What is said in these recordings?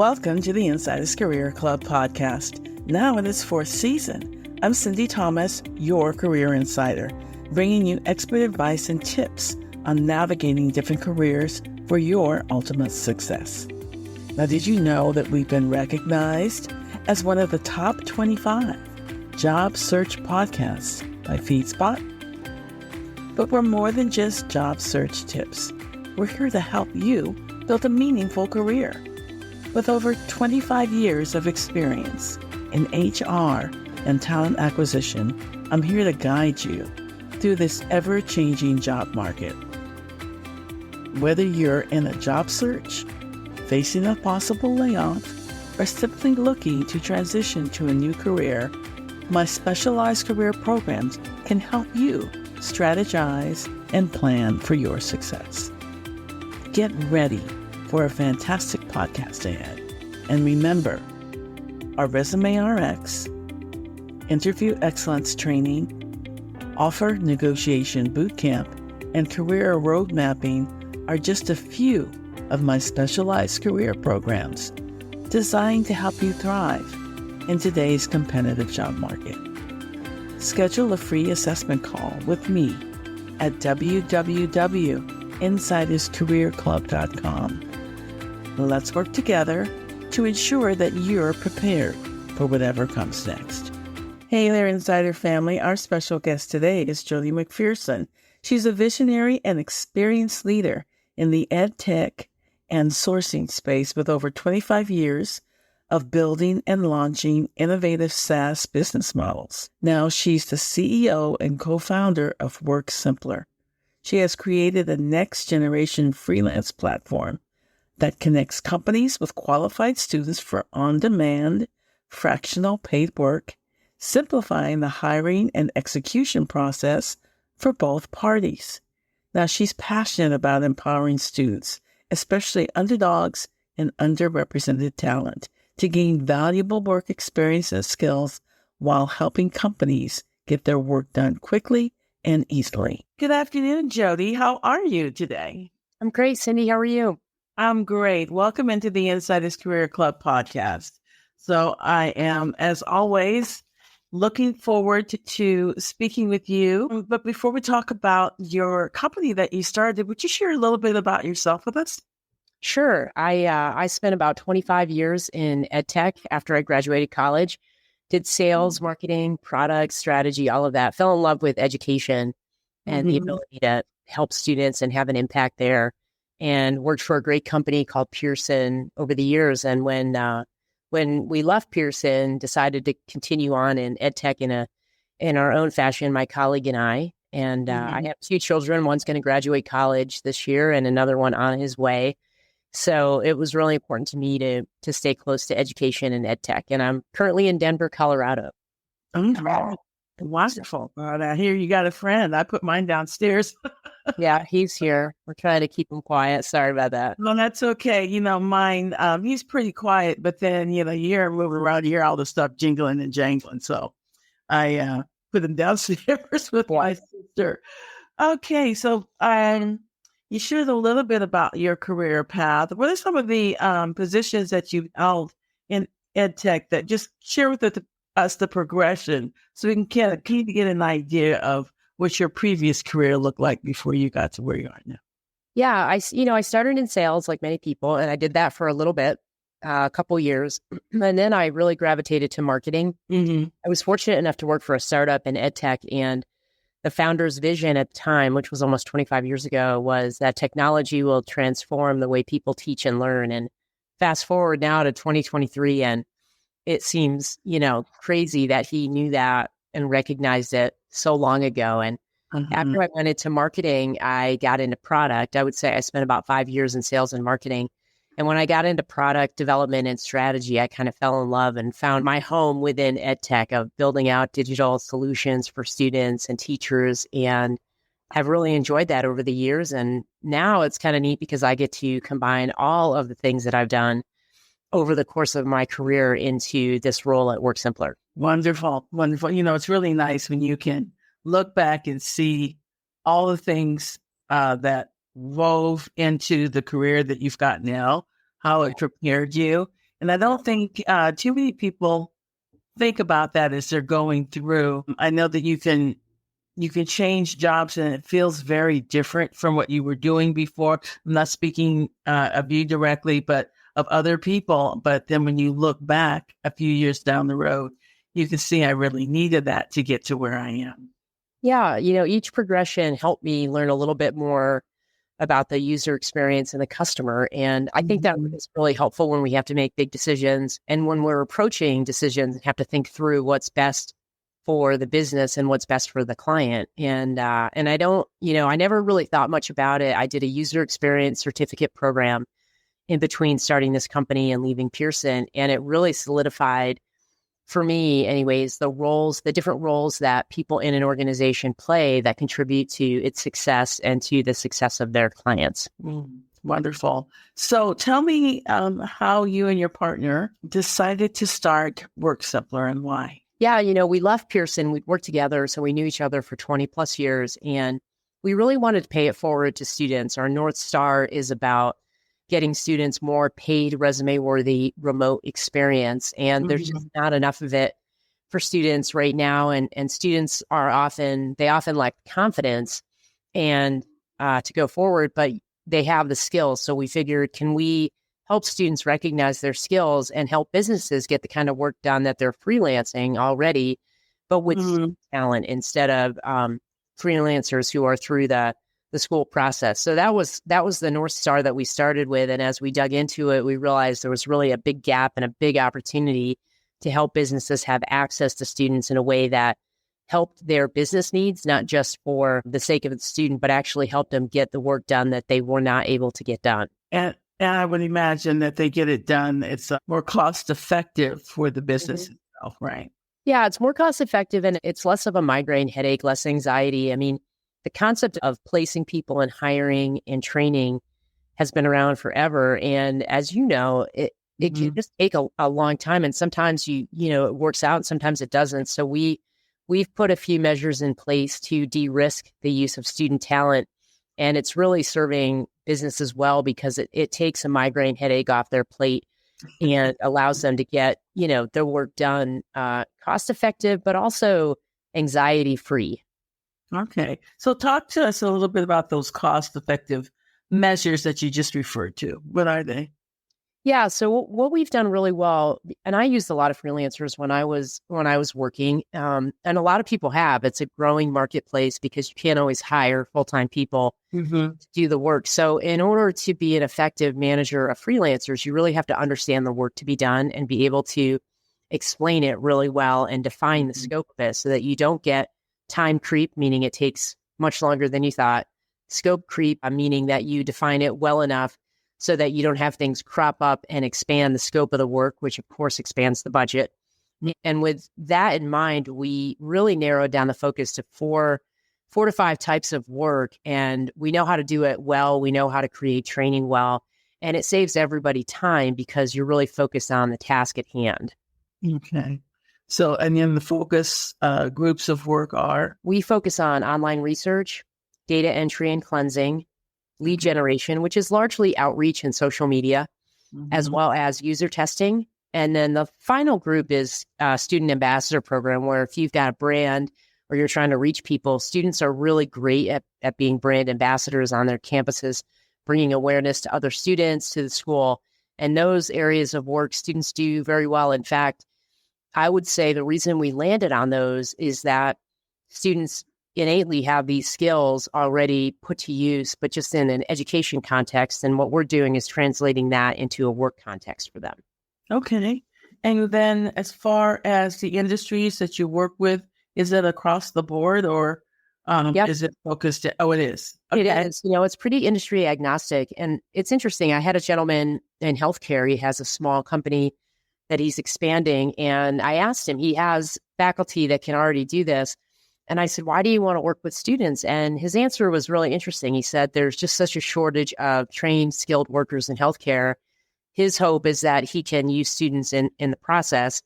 Welcome to the Insiders Career Club podcast. Now in its fourth season, I'm Sindy Thomas, your career insider, bringing you expert advice and tips on navigating different careers for your ultimate success. Now, did you know that we've been recognized as one of the top 25 job search podcasts by FeedSpot? But we're more than just job search tips. We're here to help you build a meaningful career. With over 25 years of experience in HR and talent acquisition, I'm here to guide you through this ever-changing job market. Whether you're in a job search, facing a possible layoff, or simply looking to transition to a new career, my specialized career programs can help you strategize and plan for your success. Get ready for a fantastic podcast ahead. And remember, our Resume RX, Interview Excellence Training, Offer Negotiation Bootcamp, and Career Road Mapping are just a few of my specialized career programs designed to help you thrive in today's competitive job market. Schedule a free assessment call with me at www.insiderscareerclub.com. Let's work together to ensure that you're prepared for whatever comes next. Hey there, Insider family. Our special guest today is Jodi McPherson. She's a visionary and experienced leader in the ed tech and sourcing space with over 25 years of building and launching innovative SaaS business models. Now she's the CEO and co-founder of WorkSimplr. She has created a next-generation freelance platform that connects companies with qualified students for on-demand, fractional paid work, simplifying the hiring and execution process for both parties. Now, she's passionate about empowering students, especially underdogs and underrepresented talent, to gain valuable work experience and skills while helping companies get their work done quickly and easily. Good afternoon, Jodi. How are you today? I'm great, Sindy. How are you? I'm great. Welcome into the Insiders Career Club podcast. So I am, as always, looking forward to speaking with you. But before we talk about your company that you started, would you share a little bit about yourself with us? Sure. I spent about 25 years in ed tech after I graduated college, did sales, marketing, product, strategy, all of that. Fell in love with education and the ability to help students and have an impact there. And worked for a great company called Pearson over the years. And when we left Pearson, decided to continue on in ed tech in our own fashion, my colleague and I. And I have two children. One's going to graduate college this year, and another one on his way. So it was really important to me to stay close to education and ed tech. And I'm currently in Denver, Colorado. Oh, wonderful. Well, I hear you got a friend. I put mine downstairs. Yeah, he's here. We're trying to keep him quiet. Sorry about that. No, that's okay. Mine, he's pretty quiet, but then, you hear him moving around, you hear all the stuff jingling and jangling. So I put him downstairs with my sister. Okay, so you shared a little bit about your career path. What are some of the positions that you've held in ed tech that just share with us the progression so we can kind of get an idea of what your previous career looked like before you got to where you are now? Yeah, I started in sales like many people, and I did that for a little bit, a couple years. And then I really gravitated to marketing. I was fortunate enough to work for a startup in ed tech, and the founder's vision at the time, which was almost 25 years ago, was that technology will transform the way people teach and learn. And fast forward now to 2023, and it seems, crazy that he knew that and recognized it so long ago. And after I went into marketing, I got into product. I would say I spent about 5 years in sales and marketing. And when I got into product development and strategy, I kind of fell in love and found my home within EdTech of building out digital solutions for students and teachers. And I've really enjoyed that over the years. And now it's kind of neat because I get to combine all of the things that I've done over the course of my career into this role at WorkSimplr. Wonderful, wonderful. It's really nice when you can look back and see all the things that wove into the career that you've got now, how it prepared you. And I don't think too many people think about that as they're going through. I know that you can change jobs and it feels very different from what you were doing before. I'm not speaking of you directly, but of other people. But then when you look back a few years down the road, you can see I really needed that to get to where I am. Yeah, each progression helped me learn a little bit more about the user experience and the customer. And I think that is really helpful when we have to make big decisions and when we're approaching decisions and have to think through what's best for the business and what's best for the client. And I don't, I never really thought much about it. I did a user experience certificate program in between starting this company and leaving Pearson. And it really solidified for me anyways, the different roles that people in an organization play that contribute to its success and to the success of their clients. Wonderful. So tell me how you and your partner decided to start WorkSimplr and why. Yeah, we left Pearson. We'd worked together, so we knew each other for 20 plus years. And we really wanted to pay it forward to students. Our North Star is about getting students more paid, resume-worthy remote experience. And there's just not enough of it for students right now. And students often lack confidence and to go forward, but they have the skills. So we figured, can we help students recognize their skills and help businesses get the kind of work done that they're freelancing already, but with talent instead of freelancers who are through the school process. So that was the North Star that we started with. And as we dug into it, we realized there was really a big gap and a big opportunity to help businesses have access to students in a way that helped their business needs, not just for the sake of the student, but actually helped them get the work done that they were not able to get done. And I would imagine that they get it done. It's more cost effective for the business itself, right? Yeah, it's more cost effective and it's less of a migraine headache, less anxiety. I mean, the concept of placing people and hiring and training has been around forever. And as you know, it can just take a long time. And sometimes it works out, and sometimes it doesn't. So we've put a few measures in place to de-risk the use of student talent. And it's really serving businesses well because it takes a migraine headache off their plate and allows them to get, their work done cost effective, but also anxiety free. Okay. So talk to us a little bit about those cost-effective measures that you just referred to. What are they? Yeah. So what we've done really well, and I used a lot of freelancers when I was working, and a lot of people have. It's a growing marketplace because you can't always hire full-time people to do the work. So in order to be an effective manager of freelancers, you really have to understand the work to be done and be able to explain it really well and define the scope of it so that you don't get time creep, meaning it takes much longer than you thought. Scope creep, meaning that you define it well enough so that you don't have things crop up and expand the scope of the work, which of course expands the budget. And with that in mind, we really narrowed down the focus to four to five types of work. And we know how to do it well. We know how to create training well. And it saves everybody time because you're really focused on the task at hand. Okay. So, and then the focus groups of work are? We focus on online research, data entry and cleansing, lead generation, which is largely outreach and social media, as well as user testing. And then the final group is student ambassador program, where if you've got a brand or you're trying to reach people, students are really great at being brand ambassadors on their campuses, bringing awareness to other students, to the school. And those areas of work students do very well. In fact, I would say the reason we landed on those is that students innately have these skills already put to use, but just in an education context. And what we're doing is translating that into a work context for them. Okay. And then as far as the industries that you work with, is it across the board or is it focused? Oh, it is. Okay. It is. It's pretty industry agnostic. And it's interesting. I had a gentleman in healthcare. He has a small company that he's expanding. And I asked him, he has faculty that can already do this. And I said, why do you want to work with students? And his answer was really interesting. He said, there's just such a shortage of trained, skilled workers in healthcare. His hope is that he can use students in the process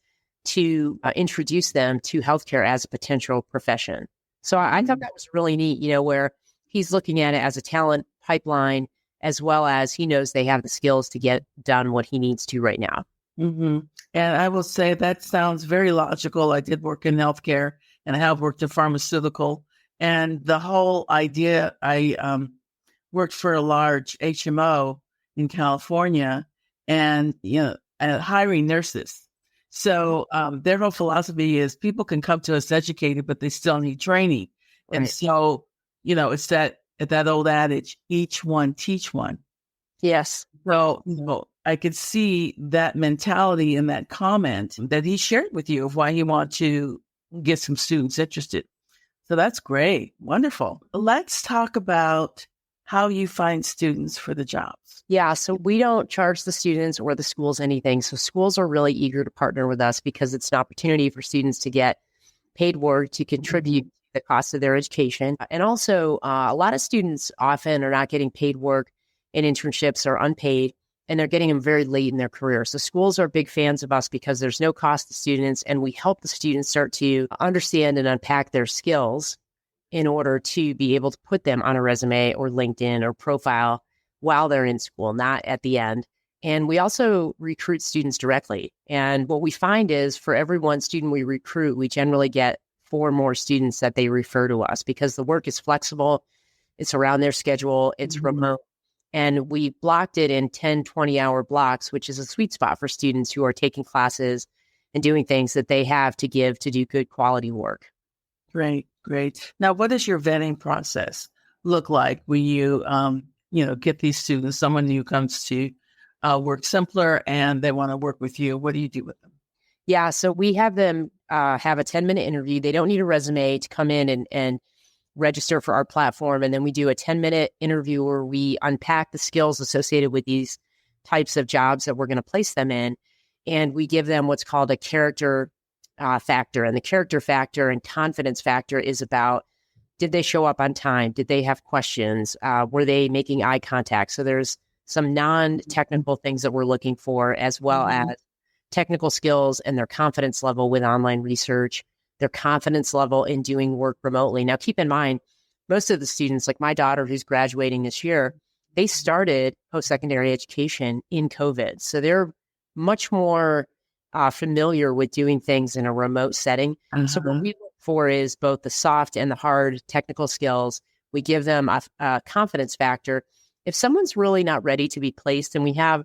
to introduce them to healthcare as a potential profession. So I thought that was really neat, where he's looking at it as a talent pipeline, as well as he knows they have the skills to get done what he needs to right now. hmm And I will say that sounds very logical. I did work in healthcare and I have worked in pharmaceutical. And the whole idea, I worked for a large HMO in California and, hiring nurses. So their whole philosophy is people can come to us educated, but they still need training. And Right. so, it's that old adage, each one teach one. Yes. So, I could see that mentality in that comment that he shared with you of why he wanted to get some students interested. So that's great. Wonderful. Let's talk about how you find students for the jobs. Yeah. So we don't charge the students or the schools anything. So schools are really eager to partner with us because it's an opportunity for students to get paid work to contribute to the cost of their education. And also, a lot of students often are not getting paid work in internships or unpaid, and they're getting them very late in their career. So schools are big fans of us because there's no cost to students, and we help the students start to understand and unpack their skills in order to be able to put them on a resume or LinkedIn or profile while they're in school, not at the end. And we also recruit students directly. And what we find is for every one student we recruit, we generally get 4 more students that they refer to us because the work is flexible. It's around their schedule. It's remote. And we blocked it in 10, 20-hour blocks, which is a sweet spot for students who are taking classes and doing things that they have to give to do good quality work. Great, great. Now, what does your vetting process look like when you, get these students, someone who comes to WorkSimplr and they want to work with you? What do you do with them? Yeah, so we have them have a 10-minute interview. They don't need a resume to come in and register for our platform. And then we do a 10-minute interview where we unpack the skills associated with these types of jobs that we're going to place them in. And we give them what's called a character factor. And the character factor and confidence factor is about, did they show up on time? Did they have questions? Were they making eye contact? So there's some non-technical things that we're looking for, as well as technical skills and their confidence level with online research, their confidence level in doing work remotely. Now, keep in mind, most of the students, like my daughter who's graduating this year, they started post-secondary education in COVID. So they're much more familiar with doing things in a remote setting. So what we look for is both the soft and the hard technical skills. We give them a confidence factor. If someone's really not ready to be placed, and we have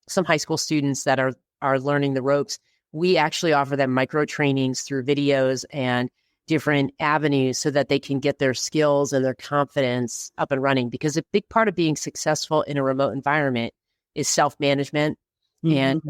some high school students that are learning the ropes, we actually offer them micro trainings through videos and different avenues so that they can get their skills and their confidence up and running. Because a big part of being successful in a remote environment is self-management and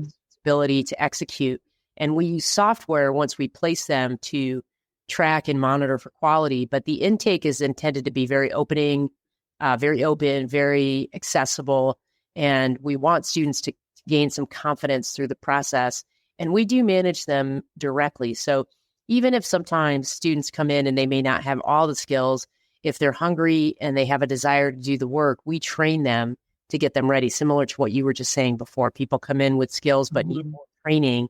ability to execute. And we use software once we place them to track and monitor for quality. But the intake is intended to be very open, very accessible. And we want students to gain some confidence through the process. And we do manage them directly. So even if sometimes students come in and they may not have all the skills, if they're hungry and they have a desire to do the work, we train them to get them ready, similar to what you were just saying before. People come in with skills but need more training,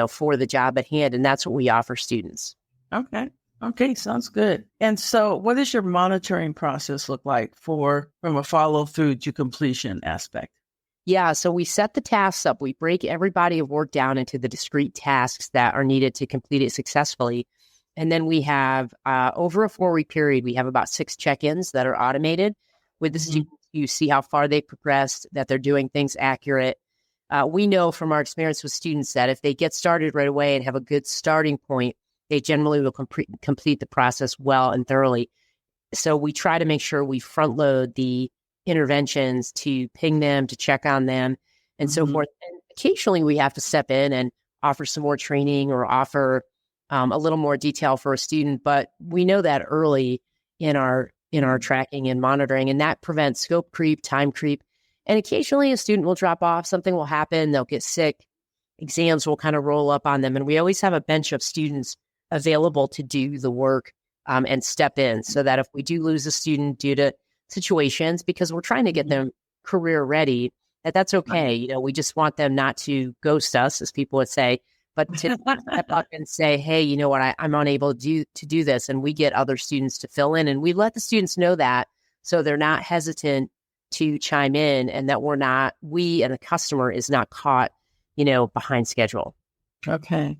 for the job at hand. And that's what we offer students. Okay, sounds good. And so what does your monitoring process look like from a follow through to completion aspect? Yeah, so we set the tasks up. We break every body of work down into the discrete tasks that are needed to complete it successfully. And then we have, over a 4-week period, we have about 6 check-ins that are automated with the students. You see how far they progressed, that they're doing things accurate. We know from our experience with students that if they get started right away and have a good starting point, they generally will complete the process well and thoroughly. So we try to make sure we front load the interventions to ping them, to check on them, and so forth. And occasionally we have to step in and offer some more training or offer a little more detail for a student. But we know that early in our tracking and monitoring, and that prevents scope creep, time creep. And occasionally a student will drop off, something will happen, they'll get sick, exams will kind of roll up on them. And we always have a bench of students available to do the work and step in, so that if we do lose a student due to situations, because we're trying to get them career ready, that's okay. We just want them not to ghost us, as people would say, but to step up and say, hey, you know what, I'm unable to do this. And we get other students to fill in, and we let the students know that, so they're not hesitant to chime in, and that we and the customer is not caught, behind schedule. Okay.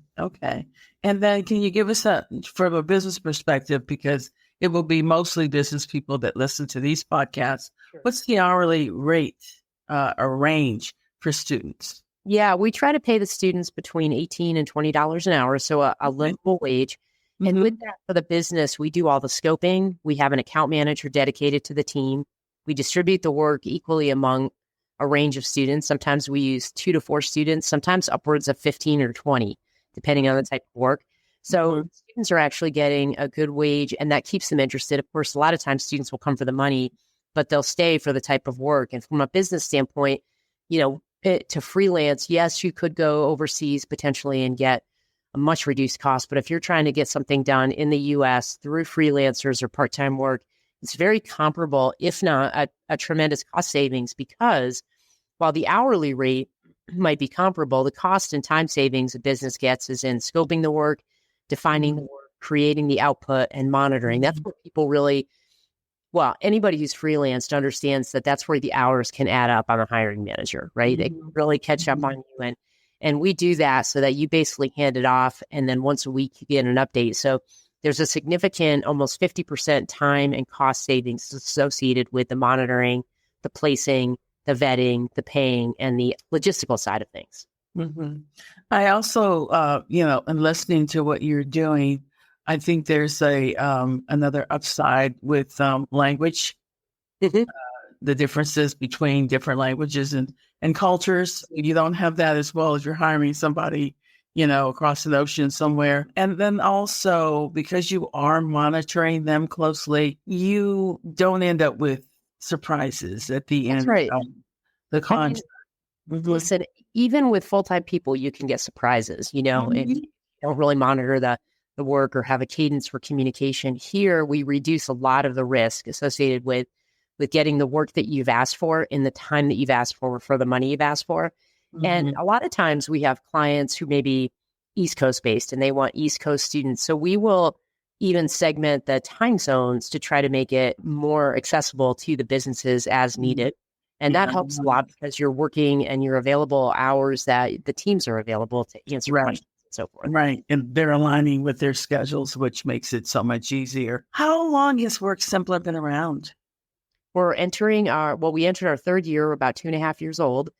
And then can you give us from a business perspective, because it will be mostly business people that listen to these podcasts. Sure. What's the hourly rate or range for students? Yeah, we try to pay the students between $18 and $20 an hour, so a livable wage. Mm-hmm. And with that, for the business, we do all the scoping. We have an account manager dedicated to the team. We distribute the work equally among a range of students. Sometimes we use 2 to 4 students, sometimes upwards of 15 or 20, depending on the type of work. So students are actually getting a good wage, and that keeps them interested. Of course, a lot of times students will come for the money, but they'll stay for the type of work. And from a business standpoint, to freelance, yes, you could go overseas potentially and get a much reduced cost. But if you're trying to get something done in the U.S. through freelancers or part-time work, it's very comparable, if not a tremendous cost savings, because while the hourly rate might be comparable, the cost and time savings a business gets is in scoping the work, defining the work, creating the output, and monitoring. That's where people really, anybody who's freelanced understands that that's where the hours can add up on a hiring manager, right? They can really catch up on you. And we do that so that you basically hand it off, and then once a week you get an update. So there's a significant, almost 50% time and cost savings associated with the monitoring, the placing, the vetting, the paying, and the logistical side of things. Mm-hmm. I also, in listening to what you're doing, I think there's another upside with language, the differences between different languages and cultures. You don't have that as well as you're hiring somebody, across the ocean somewhere. And then also, because you are monitoring them closely, you don't end up with surprises at the end of the contract. Listen, even with full-time people, you can get surprises, if you don't really monitor the work or have a cadence for communication. Here, we reduce a lot of the risk associated with getting the work that you've asked for in the time that you've asked for the money you've asked for. Mm-hmm. And a lot of times we have clients who may be East Coast based and they want East Coast students. So we will even segment the time zones to try to make it more accessible to the businesses as needed. And that helps a lot because you're working and you're available hours that the teams are available to answer questions and so forth. Right. And they're aligning with their schedules, which makes it so much easier. How long has WorkSimplr been around? We're entering we entered our third year, about 2.5 years old.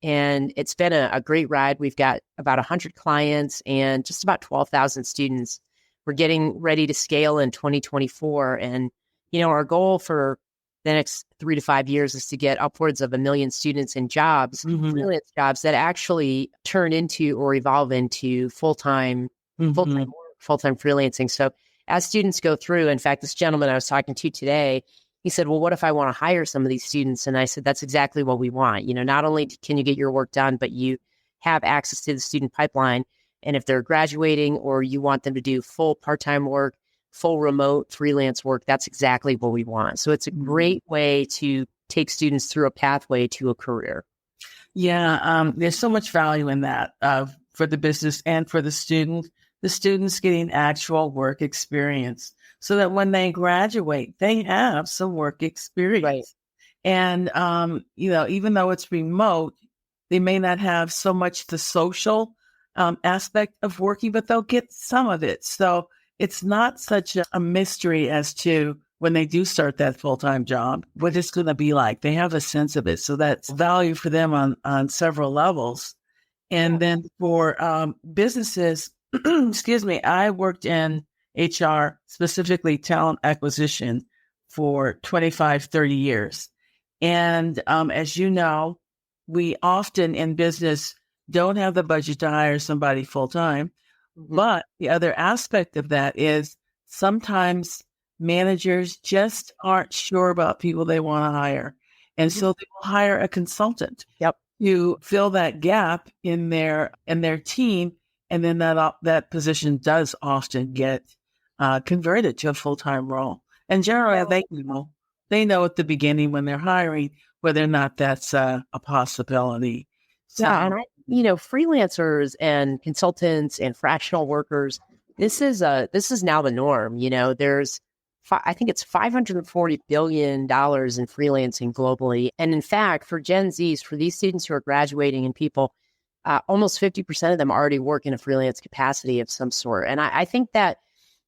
And it's been a great ride. We've got about 100 clients and just about 12,000 students. We're getting ready to scale in 2024. And, our goal for the next 3 to 5 years is to get upwards of 1 million students in jobs, freelance jobs that actually turn into or evolve into full-time freelancing. So as students go through, in fact, this gentleman I was talking to today, he said, well, what if I want to hire some of these students? And I said, that's exactly what we want. Not only can you get your work done, but you have access to the student pipeline. And if they're graduating or you want them to do full part-time work, full remote freelance work, that's exactly what we want. So it's a great way to take students through a pathway to a career. Yeah, there's so much value in that for the business and for the student. The students getting actual work experience so that when they graduate, they have some work experience. Right. And, even though it's remote, they may not have so much the social aspect of working, but they'll get some of it. So it's not such a mystery as to when they do start that full-time job, what it's going to be like. They have a sense of it. So that's value for them on several levels. And then for businesses, excuse me, I worked in HR, specifically talent acquisition, for 25, 30 years. And as you know, we often in business don't have the budget to hire somebody full-time. But the other aspect of that is sometimes managers just aren't sure about people they want to hire. And so they will hire a consultant to fill that gap in their team. And then that position does often get converted to a full-time role. And generally, they know at the beginning when they're hiring whether or not that's a possibility. So, and freelancers and consultants and fractional workers, this is now the norm. There's, I think it's $540 billion in freelancing globally. And in fact, for Gen Zs, for these students who are graduating and people, almost 50% of them already work in a freelance capacity of some sort. And I think that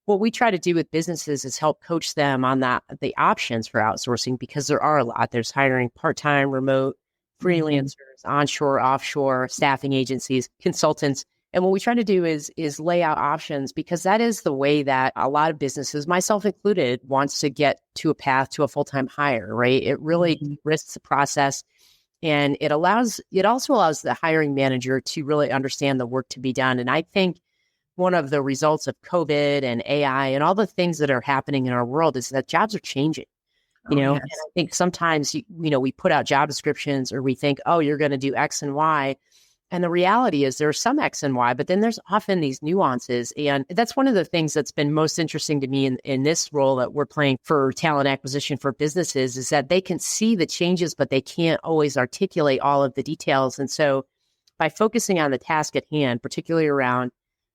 what we try to do with businesses is help coach them on the options for outsourcing, because there are a lot. There's hiring part-time, remote, freelancers, onshore, offshore, staffing agencies, consultants. And what we try to do is lay out options, because that is the way that a lot of businesses, myself included, wants to get to a path to a full-time hire, right? It really risks the process. And it also allows the hiring manager to really understand the work to be done. And I think one of the results of COVID and AI and all the things that are happening in our world is that jobs are changing. And I think sometimes, we put out job descriptions, or we think, oh, you're going to do X and Y. And the reality is there's some X and Y, but then there's often these nuances. And that's one of the things that's been most interesting to me in this role that we're playing for talent acquisition for businesses, is that they can see the changes, but they can't always articulate all of the details. And so by focusing on the task at hand, particularly around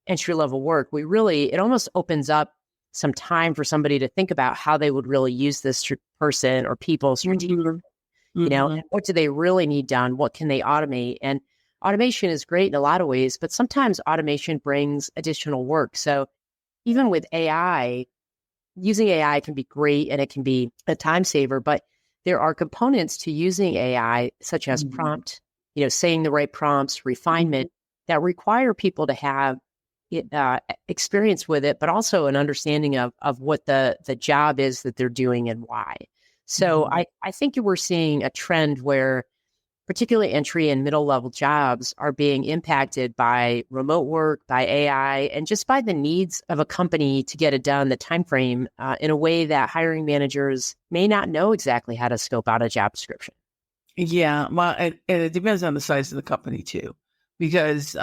entry-level work, it almost opens up some time for somebody to think about how they would really use this person or people strategically. And what do they really need done? What can they automate? And automation is great in a lot of ways, but sometimes automation brings additional work. So even with AI, using AI can be great and it can be a time saver, but there are components to using AI, such as prompt, saying the right prompts, refinement, that require people to have experience with it, but also an understanding of what the job is that they're doing and why. So I think we're seeing a trend where particularly entry and middle level jobs are being impacted by remote work, by AI, and just by the needs of a company to get it done, the time frame, in a way that hiring managers may not know exactly how to scope out a job description. Yeah, well, and it depends on the size of the company too, because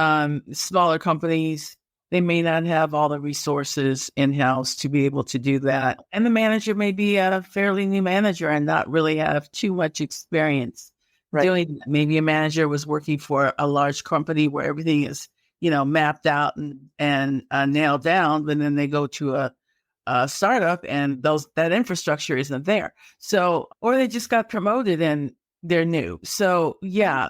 smaller companies, they may not have all the resources in-house to be able to do that. And the manager may be a fairly new manager and not really have too much experience doing that. Maybe a manager was working for a large company where everything is, mapped out and nailed down, but then they go to a startup and that infrastructure isn't there. So, or they just got promoted and they're new. So yeah,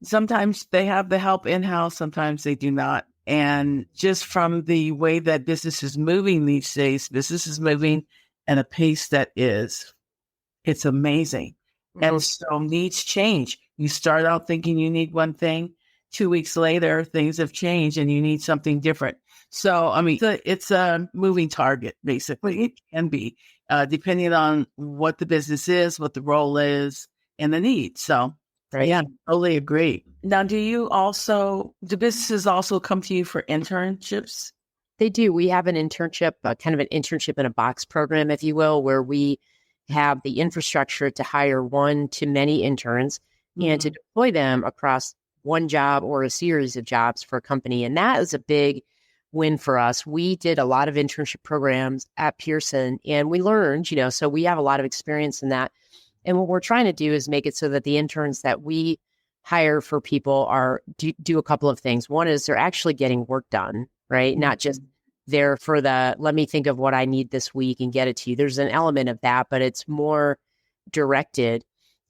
sometimes they have the help in-house, sometimes they do not. And just from the way that business is moving these days, business is moving at a pace it's amazing. And so needs change. You start out thinking you need one thing. 2 weeks later, things have changed and you need something different. So, I mean, it's a moving target, basically. It can be, depending on what the business is, what the role is, and the need. So, yeah, totally agree. Now, do businesses also come to you for internships? They do. We have an internship, kind of an internship in a box program, if you will, where we have the infrastructure to hire one to many interns and to deploy them across one job or a series of jobs for a company. And that is a big win for us. We did a lot of internship programs at Pearson and we learned, so we have a lot of experience in that. And what we're trying to do is make it so that the interns that we hire for people do a couple of things. One is they're actually getting work done, right? Not just there for let me think of what I need this week and get it to you. There's an element of that, but it's more directed.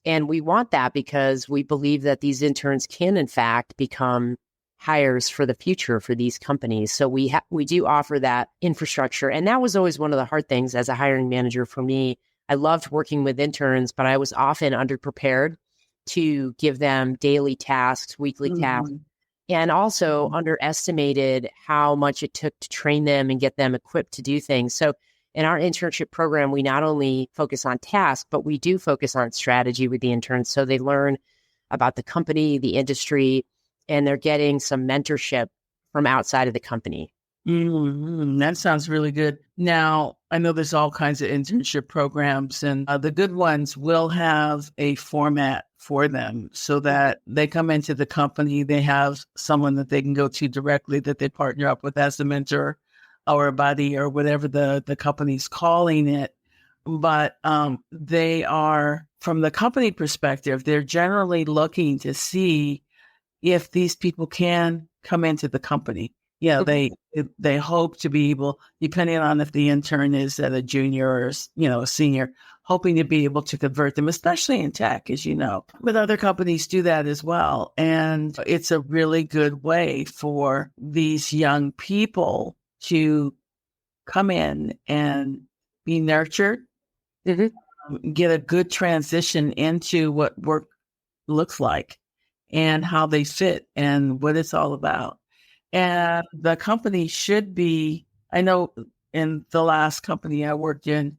And we want that because we believe that these interns can, in fact, become hires for the future for these companies. So we do offer that infrastructure. And that was always one of the hard things as a hiring manager for me. I loved working with interns, but I was often underprepared to give them daily tasks, weekly tasks, and also underestimated how much it took to train them and get them equipped to do things. So in our internship program, we not only focus on tasks, but we do focus on strategy with the interns. So they learn about the company, the industry, and they're getting some mentorship from outside of the company. That sounds really good. Now, I know there's all kinds of internship programs, and the good ones will have a format for them so that they come into the company, they have someone that they can go to directly that they partner up with as a mentor or a buddy or whatever the company's calling it. But they are, from the company perspective, they're generally looking to see if these people can come into the company. Yeah, they hope to be able, depending on if the intern is at a junior or a senior, hoping to be able to convert them, especially in tech, as you know. But other companies do that as well. And it's a really good way for these young people to come in and be nurtured, get a good transition into what work looks like and how they fit and what it's all about. And the company should be, I know in the last company I worked in,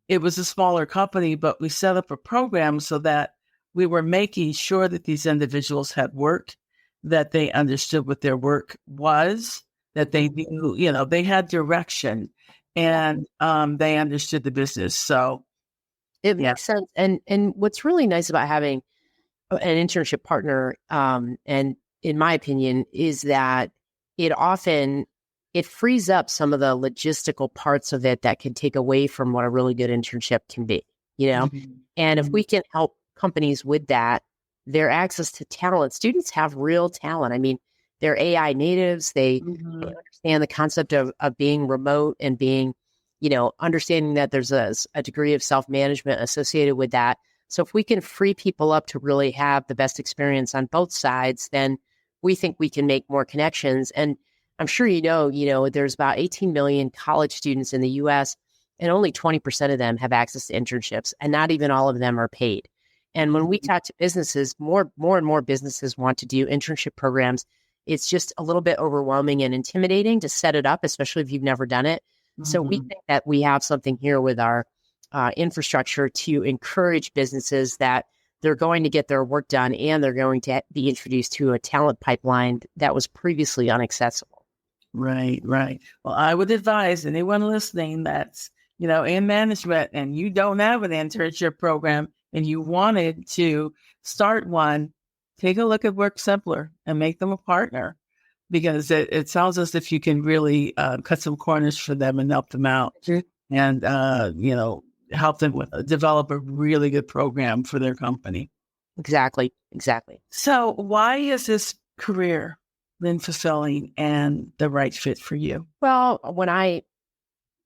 it was a smaller company, but we set up a program so that we were making sure that these individuals had work, that they understood what their work was, that they knew, they had direction and they understood the business. So it makes sense. And what's really nice about having an internship partner, and in my opinion, is that it frees up some of the logistical parts of it that can take away from what a really good internship can be, And if we can help companies with that, their access to talent, students have real talent. I mean, they're AI natives. They understand the concept of being remote and being, understanding that there's a degree of self-management associated with that. So if we can free people up to really have the best experience on both sides, then we think we can make more connections. And I'm sure there's about 18 million college students in the U.S., and only 20% of them have access to internships, and not even all of them are paid. And when we talk to businesses, more and more businesses want to do internship programs. It's just a little bit overwhelming and intimidating to set it up, especially if you've never done it. So we think that we have something here with our infrastructure to encourage businesses that they're going to get their work done and they're going to be introduced to a talent pipeline that was previously inaccessible. Right. Well, I would advise anyone listening that's, in management and you don't have an internship program and you wanted to start one, take a look at WorkSimplr and make them a partner, because it sounds as if you can really cut some corners for them and help them out and, help them develop a really good program for their company. Exactly. So why is this career been fulfilling and the right fit for you? Well,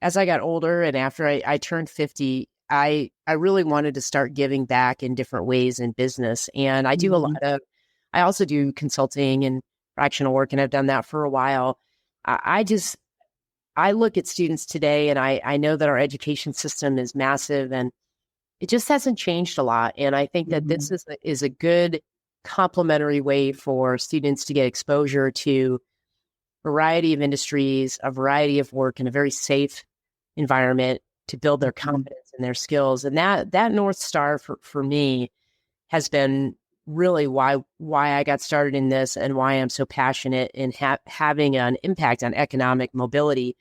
as I got older and after I turned 50, I really wanted to start giving back in different ways in business. And I do I also do consulting and fractional work, and I've done that for a while. I look at students today and I know that our education system is massive and it just hasn't changed a lot. And I think that this is a good complementary way for students to get exposure to a variety of industries, a variety of work in a very safe environment to build their confidence and their skills. And that North Star for me has been really why I got started in this and why I'm so passionate in having an impact on economic mobility.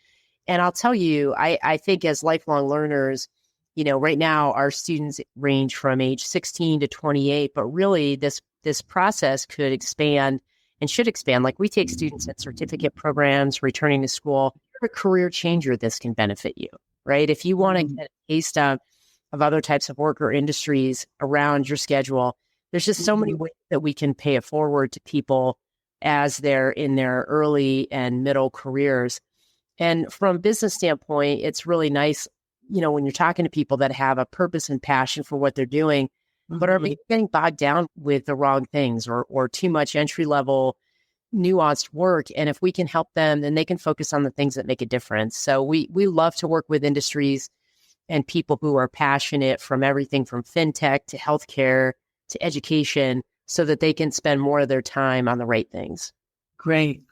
And I'll tell you, I think as lifelong learners, right now our students range from age 16 to 28, but really this process could expand and should expand. Like we take students at certificate programs, returning to school. If you're a career changer, this can benefit you, right? If you want to get a taste of other types of work or industries around your schedule, there's just so many ways that we can pay it forward to people as they're in their early and middle careers. And from a business standpoint, it's really nice, when you're talking to people that have a purpose and passion for what they're doing, but are maybe getting bogged down with the wrong things or too much entry-level nuanced work. And if we can help them, then they can focus on the things that make a difference. So we love to work with industries and people who are passionate, from everything from fintech to healthcare to education, so that they can spend more of their time on the right things. Great.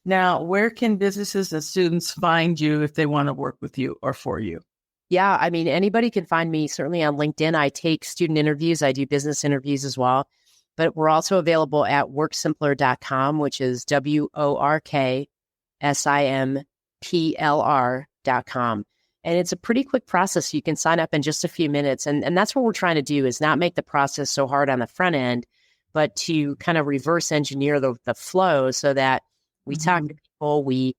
Now, where can businesses and students find you if they want to work with you or for you? Yeah, I mean, anybody can find me certainly on LinkedIn. I take student interviews. I do business interviews as well. But we're also available at WorkSimplr.com, which is WorkSimplr.com. And it's a pretty quick process. You can sign up in just a few minutes. And that's what we're trying to do, is not make the process so hard on the front end, but to kind of reverse engineer the flow so that we talk to people, we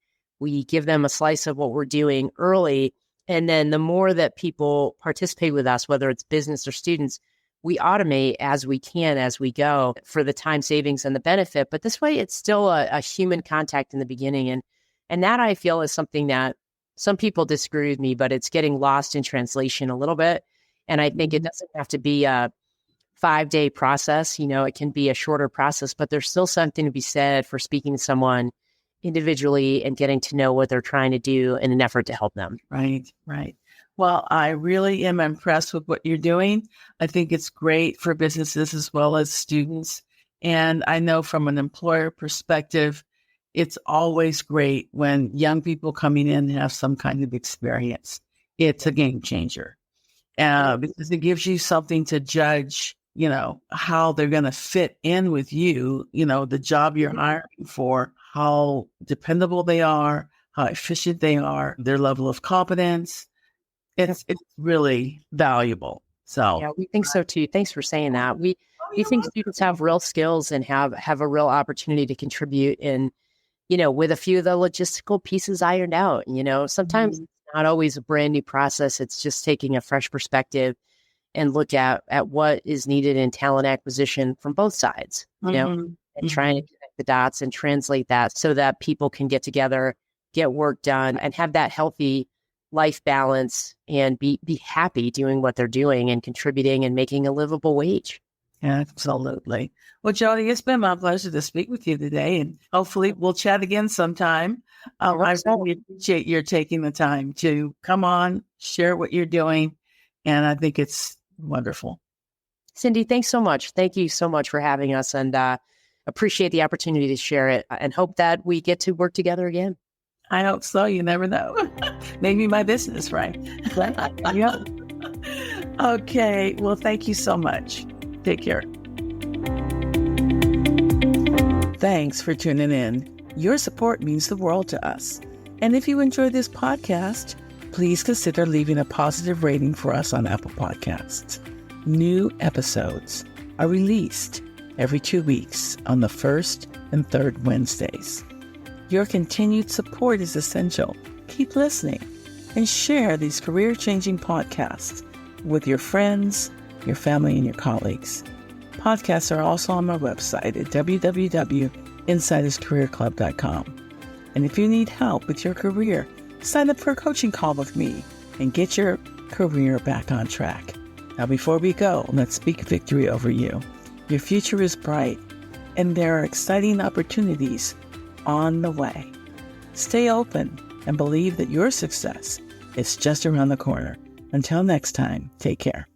give them a slice of what we're doing early. And then the more that people participate with us, whether it's business or students, we automate as we can as we go for the time savings and the benefit. But this way, it's still a human contact in the beginning. And that, I feel, is something that some people disagree with me, but it's getting lost in translation a little bit. And I think it doesn't have to be a 5-day process. It can be a shorter process, but there's still something to be said for speaking to someone individually and getting to know what they're trying to do in an effort to help them. Right, right. Well, I really am impressed with what you're doing. I think it's great for businesses as well as students. And I know from an employer perspective, it's always great when young people coming in have some kind of experience. It's a game changer because it gives you something to judge, how they're going to fit in with you, the job you're hiring for, how dependable they are, how efficient they are, their level of competence. It's really valuable. So yeah, we think so too. Thanks for saying that. We think students have real skills and have a real opportunity to contribute in, with a few of the logistical pieces ironed out. Sometimes it's not always a brand new process. It's just taking a fresh perspective and look at what is needed in talent acquisition from both sides, and trying to connect the dots and translate that so that people can get together, get work done, and have that healthy life balance and be happy doing what they're doing and contributing and making a livable wage. Absolutely. Well, Jodi, it's been my pleasure to speak with you today, and hopefully we'll chat again sometime. I really appreciate your taking the time to come on, share what you're doing, and I think it's wonderful. Sindy, thanks so much. Thank you so much for having us, and appreciate the opportunity to share it, and hope that we get to work together again. I hope so. You never know. Maybe my business, right? Yeah. Okay. Well, thank you so much. Take care. Thanks for tuning in. Your support means the world to us. And if you enjoy this podcast, please consider leaving a positive rating for us on Apple Podcasts. New episodes are released every 2 weeks on the first and third Wednesdays. Your continued support is essential. Keep listening and share these career-changing podcasts with your friends, your family, and your colleagues. Podcasts are also on my website at www.insiderscareerclub.com. And if you need help with your career, sign up for a coaching call with me and get your career back on track. Now, before we go, let's speak victory over you. Your future is bright, and there are exciting opportunities on the way. Stay open and believe that your success is just around the corner. Until next time, take care.